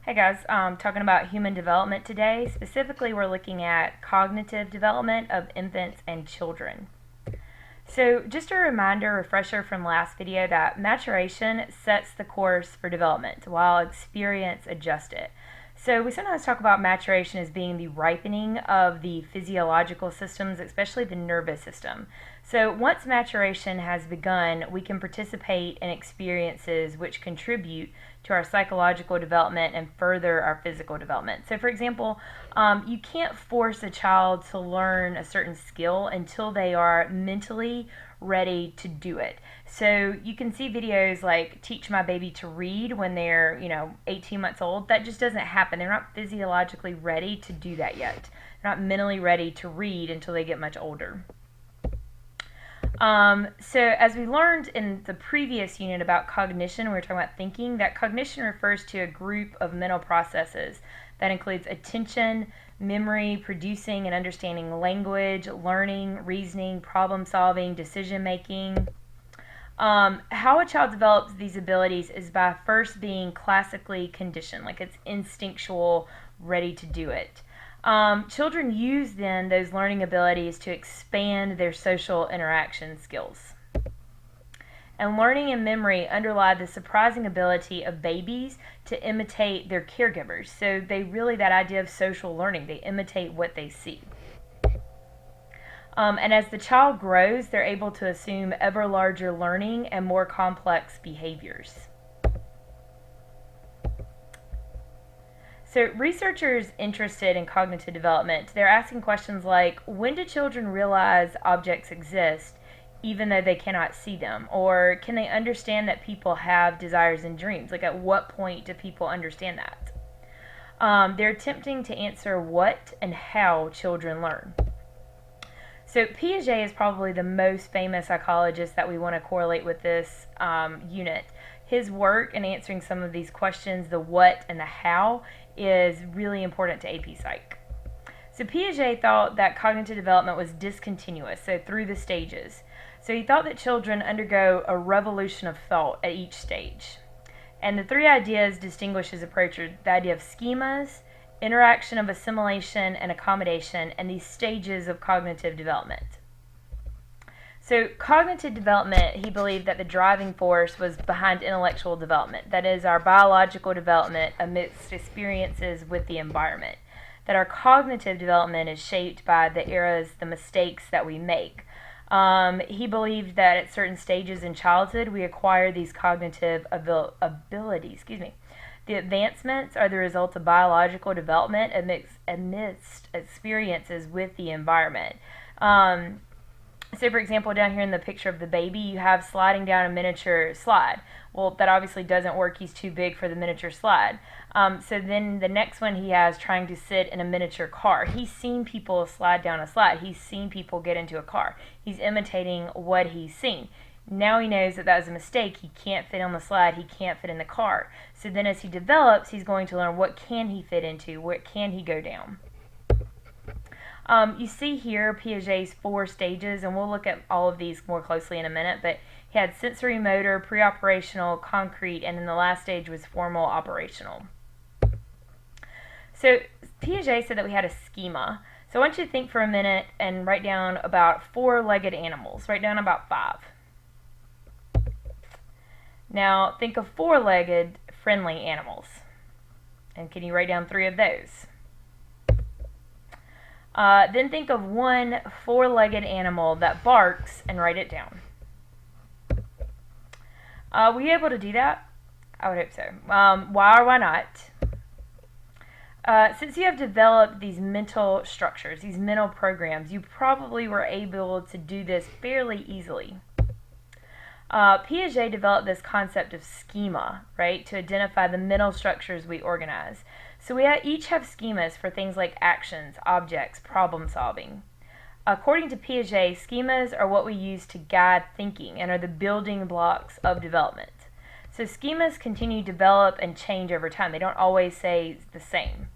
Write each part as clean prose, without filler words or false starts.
Hey guys, talking about human development today. Specifically, we're looking at cognitive development of infants and children. So, just a reminder, refresher from last video that maturation sets the course for development while experience adjusts it. So, we sometimes talk about maturation as being the ripening of the physiological systems, especially the nervous system. So, once maturation has begun, we can participate in experiences which contribute to our psychological development and further our physical development. So, for example, you can't force a child to learn a certain skill until they are mentally ready to do it. So you can see videos like teach my baby to read when they're, 18 months old. That just doesn't happen. They're not physiologically ready to do that yet. They're not mentally ready to read until they get much older. So as we learned in the previous unit about cognition, we were talking about thinking, that cognition refers to a group of mental processes that includes attention, memory, producing and understanding language, learning, reasoning, problem solving, decision making. How a child develops these abilities is by first being classically conditioned, like it's instinctual, ready to do it. Children use then those learning abilities to expand their social interaction skills. And learning and memory underlie the surprising ability of babies to imitate their caregivers. So that idea of social learning, they imitate what they see. And as the child grows, they're able to assume ever larger learning and more complex behaviors. So researchers interested in cognitive development, they're asking questions like, when do children realize objects exist even though they cannot see them? Or can they understand that people have desires and dreams? Like, at what point do people understand that? They're attempting to answer what and how children learn. So Piaget is probably the most famous psychologist that we want to correlate with this unit. His work in answering some of these questions, the what and the how, is really important to AP Psych. So Piaget thought that cognitive development was discontinuous, so through the stages. So he thought that children undergo a revolution of thought at each stage. And the three ideas distinguish his approach are the idea of schemas, interaction of assimilation and accommodation, and these stages of cognitive development. So cognitive development, he believed that the driving force was behind intellectual development. That is, our biological development amidst experiences with the environment. That our cognitive development is shaped by the errors, the mistakes that we make. He believed that at certain stages in childhood, we acquire these cognitive abilities. The advancements are the result of biological development amidst experiences with the environment. So, for example, down here in the picture of the baby, you have sliding down a miniature slide. Well, that obviously doesn't work. He's too big for the miniature slide. So then the next one he has trying to sit in a miniature car. He's seen people slide down a slide. He's seen people get into a car. He's imitating what he's seen. Now he knows that that was a mistake. He can't fit on the slide. He can't fit in the car. So then as he develops, he's going to learn what can he fit into, what can he go down. You see here Piaget's 4 stages, and we'll look at all of these more closely in a minute, but he had sensory motor, pre-operational, concrete, and then the last stage was formal operational. So Piaget said that we had a schema. So I want you to think for a minute and write down about 4-legged animals. Write down about 5. Now think of 4-legged friendly animals. And can you write down 3 of those? Then think of 1 4-legged animal that barks and write it down. Were you able to do that? I would hope so. Why or why not? Since you have developed these mental structures, these mental programs, you probably were able to do this fairly easily. Piaget developed this concept of schema, right, to identify the mental structures we organize. So we each have schemas for things like actions, objects, problem solving. According to Piaget, schemas are what we use to guide thinking and are the building blocks of development. So schemas continue to develop and change over time. They don't always stay the same.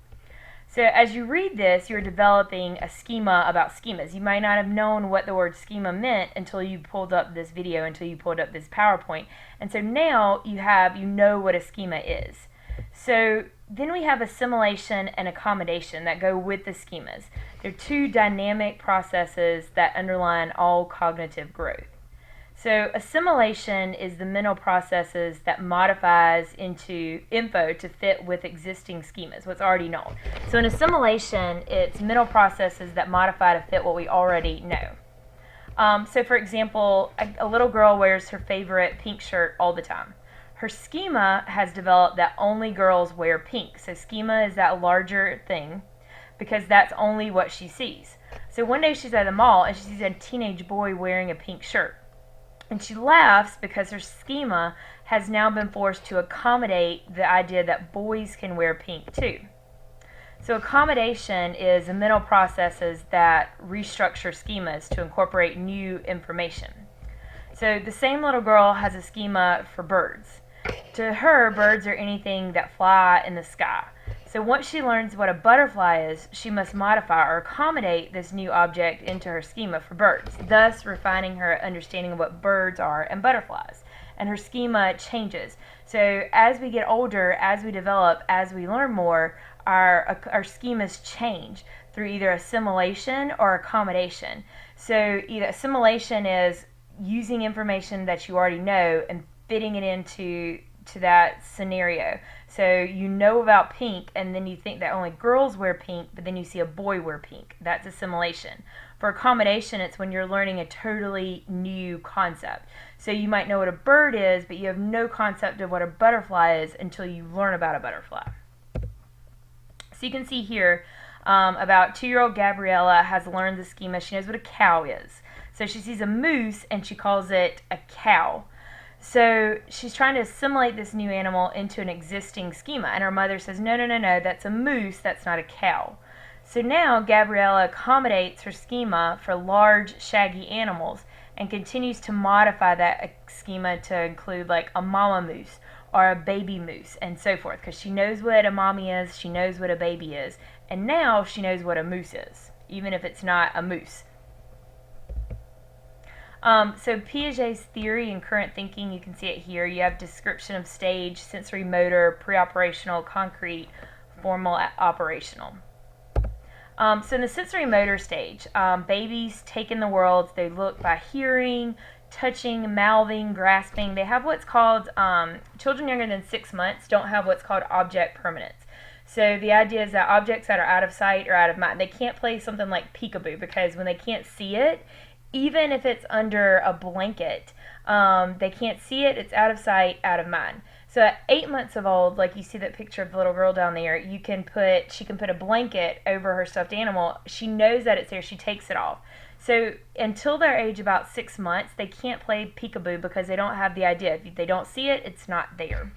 So as you read this, you're developing a schema about schemas. You might not have known what the word schema meant until you pulled up this video, until you pulled up this PowerPoint. And so now you know what a schema is. So then we have assimilation and accommodation that go with the schemas. They're two dynamic processes that underline all cognitive growth. So assimilation is the mental processes that modifies into info to fit with existing schemas, what's already known. So in assimilation, it's mental processes that modify to fit what we already know. So for example, a little girl wears her favorite pink shirt all the time. Her schema has developed that only girls wear pink. So schema is that larger thing because that's only what she sees. So one day she's at the mall and she sees a teenage boy wearing a pink shirt. And she laughs because her schema has now been forced to accommodate the idea that boys can wear pink too. So accommodation is the mental processes that restructure schemas to incorporate new information. So the same little girl has a schema for birds. To her, birds are anything that fly in the sky. So once she learns what a butterfly is, she must modify or accommodate this new object into her schema for birds, thus refining her understanding of what birds are and butterflies. And her schema changes. So as we get older, as we develop, as we learn more, our schemas change through either assimilation or accommodation. So either assimilation is using information that you already know and fitting it into that scenario. So you know about pink and then you think that only girls wear pink, but then you see a boy wear pink. That's assimilation. For accommodation, it's when you're learning a totally new concept. So you might know what a bird is, but you have no concept of what a butterfly is until you learn about a butterfly. So you can see here, about 2-year-old Gabriella has learned the schema. She knows what a cow is. So she sees a moose and she calls it a cow. So she's trying to assimilate this new animal into an existing schema. And her mother says, no, that's a moose, that's not a cow. So now Gabriella accommodates her schema for large, shaggy animals and continues to modify that schema to include like a mama moose or a baby moose and so forth. Because she knows what a mommy is, she knows what a baby is, and now she knows what a moose is, even if it's not a moose. So Piaget's theory and current thinking, you can see it here. You have description of stage, sensory motor, pre-operational, concrete, formal, operational. So in the sensory motor stage, babies take in the world. They look by hearing, touching, mouthing, grasping. They have what's called, children younger than 6 months don't have what's called object permanence. So the idea is that objects that are out of sight or out of mind, they can't play something like peekaboo because when they can't see it, even if it's under a blanket, they can't see it, it's out of sight, out of mind. So at 8 months of old, like you see that picture of the little girl down there, she can put a blanket over her stuffed animal. She knows that it's there, she takes it off. So until their age about 6 months, they can't play peekaboo because they don't have the idea. If they don't see it, it's not there.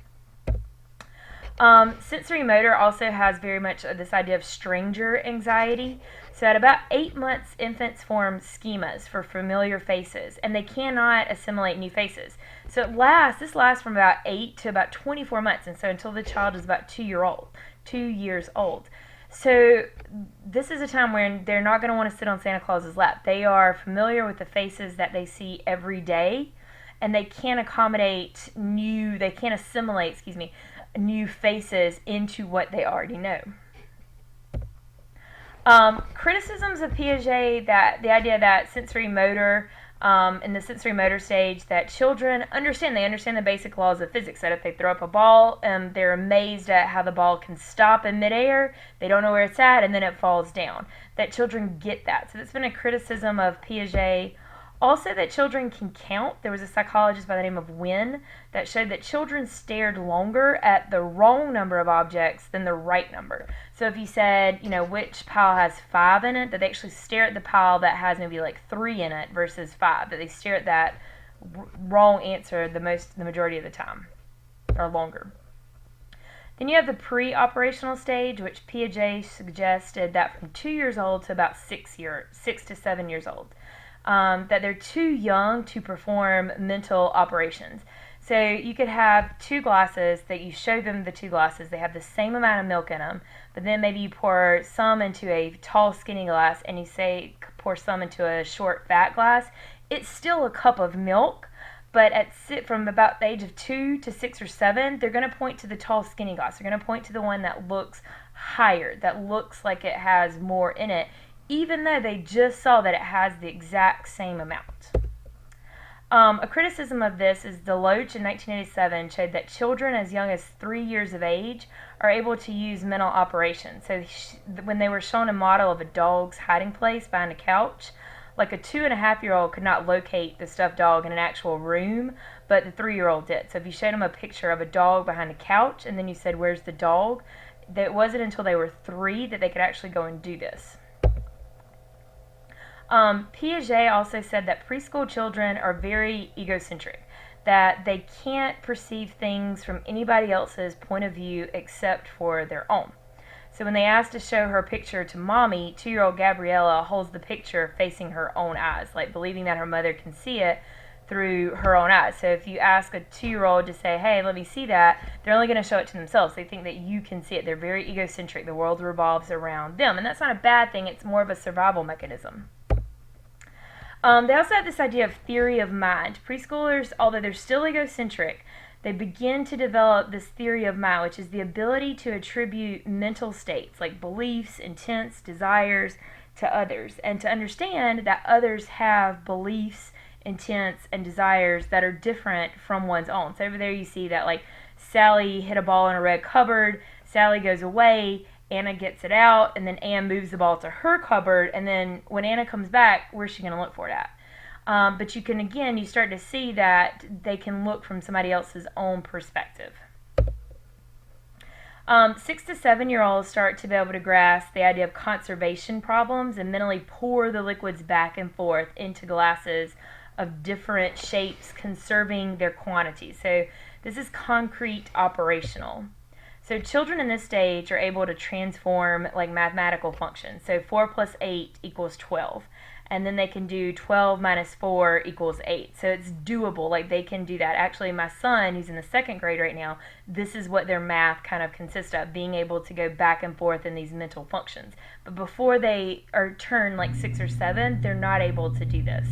Sensory motor also has very much this idea of stranger anxiety. So at about 8 months, infants form schemas for familiar faces, and they cannot assimilate new faces. So this lasts from about 8 to about 24 months, and so until the child is about 2 years old. So this is a time when they're not going to want to sit on Santa Claus's lap. They are familiar with the faces that they see every day, and they can't assimilate new faces into what they already know. Criticisms of Piaget, that the idea that sensory motor, in the sensory motor stage, that children understand the basic laws of physics, that if they throw up a ball, they're amazed at how the ball can stop in midair, they don't know where it's at, and then it falls down. That children get that. So that's been a criticism of Piaget. Also, that children can count. There was a psychologist by the name of Wynne that showed that children stared longer at the wrong number of objects than the right number. So if you said, which pile has 5 in it, that they actually stare at the pile that has maybe like 3 in it versus 5. That they stare at that wrong answer the majority of the time, or longer. Then you have the pre-operational stage, which Piaget suggested that from 2 years old to about 6 to 7 years old. That they're too young to perform mental operations. So you could have 2 glasses that you show them the 2 glasses. They have the same amount of milk in them, but then maybe you pour some into a tall, skinny glass and you say pour some into a short, fat glass. It's still a cup of milk, But from about the age of 2 to 6 or 7, they're going to point to the tall, skinny glass. They're going to point to the one that looks higher, that looks like it has more in it, even though they just saw that it has the exact same amount. A criticism of this is Deloach in 1987 showed that children as young as 3 years of age are able to use mental operations. So when they were shown a model of a dog's hiding place behind a couch, like a 2.5-year-old could not locate the stuffed dog in an actual room, but the 3-year-old did. So if you showed them a picture of a dog behind a couch and then you said, "Where's the dog?" it wasn't until they were 3 that they could actually go and do this. Piaget also said that preschool children are very egocentric, that they can't perceive things from anybody else's point of view except for their own. So when they asked to show her picture to mommy, 2-year-old Gabriella holds the picture facing her own eyes, like believing that her mother can see it through her own eyes. So if you ask a 2-year-old to say, "Hey, let me see that," they're only going to show it to themselves. They think that you can see it. They're very egocentric. The world revolves around them. And that's not a bad thing. It's more of a survival mechanism. They also have this idea of theory of mind. Preschoolers, although they're still egocentric, they begin to develop this theory of mind, which is the ability to attribute mental states like beliefs, intents, desires to others, and to understand that others have beliefs, intents, and desires that are different from one's own. So over there you see that, like, Sally hit a ball in a red cupboard, Sally goes away, Anna gets it out, and then Anne moves the ball to her cupboard, and then when Anna comes back, where's she going to look for it at? But you start to see that they can look from somebody else's own perspective. 6 to 7-year-olds start to be able to grasp the idea of conservation problems and mentally pour the liquids back and forth into glasses of different shapes, conserving their quantity. So this is concrete operational. So children in this stage are able to transform like mathematical functions. So 4 plus 8 equals 12. And then they can do 12 minus 4 equals 8. So it's doable. Like, they can do that. Actually, my son, who's in the 2nd grade right now, this is what their math kind of consists of, being able to go back and forth in these mental functions. But before they are turned like 6 or 7, they're not able to do this.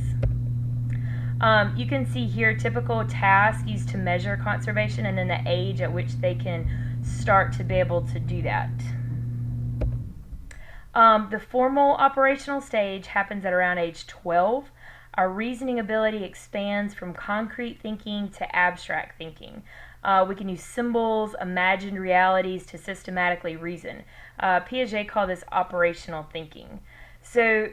You can see here typical tasks used to measure conservation and then the age at which they can start to be able to do that. The formal operational stage happens at around age 12. Our reasoning ability expands from concrete thinking to abstract thinking. We can use symbols, imagined realities to systematically reason. Piaget called this operational thinking. So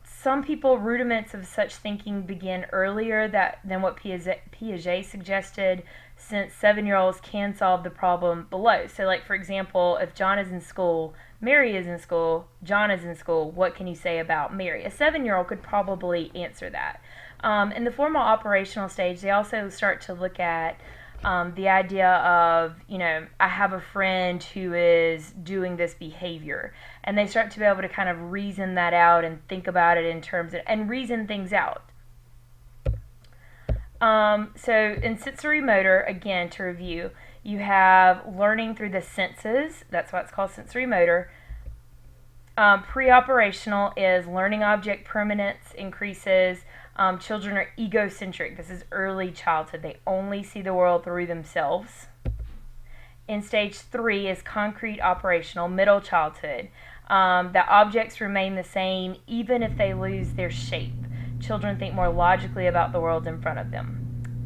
some people, rudiments of such thinking begin earlier than what Piaget suggested, since 7-year-olds can solve the problem below. So, like, for example, if John is in school, Mary is in school, John is in school, what can you say about Mary? A 7-year-old could probably answer that. In the formal operational stage, they also start to look at the idea of, I have a friend who is doing this behavior. And they start to be able to kind of reason that out and think about it in terms of, and reason things out. So in sensory motor, again, to review, you have learning through the senses. That's why it's called sensory motor. Pre-operational is learning object permanence increases. Children are egocentric. This is early childhood. They only see the world through themselves. In stage 3 is concrete operational, middle childhood. The objects remain the same even if they lose their shape. Children think more logically about the world in front of them.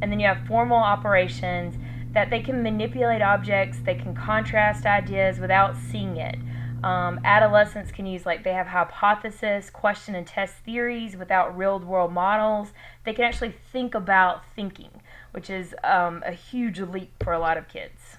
And then you have formal operations, that they can manipulate objects, they can contrast ideas without seeing it. Adolescents can use, they have hypothesis, question and test theories without real world models. They can actually think about thinking, which is a huge leap for a lot of kids.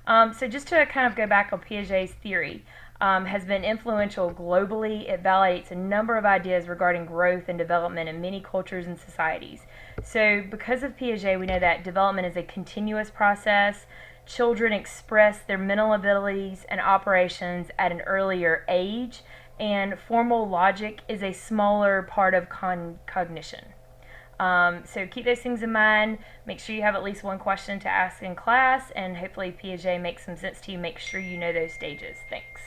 So just to kind of go back on Piaget's theory, has been influential globally. It validates a number of ideas regarding growth and development in many cultures and societies. So because of Piaget, we know that development is a continuous process. Children express their mental abilities and operations at an earlier age, and formal logic is a smaller part of cognition. So keep those things in mind. Make sure you have at least one question to ask in class, and hopefully Piaget makes some sense to you. Make sure you know those stages. Thanks.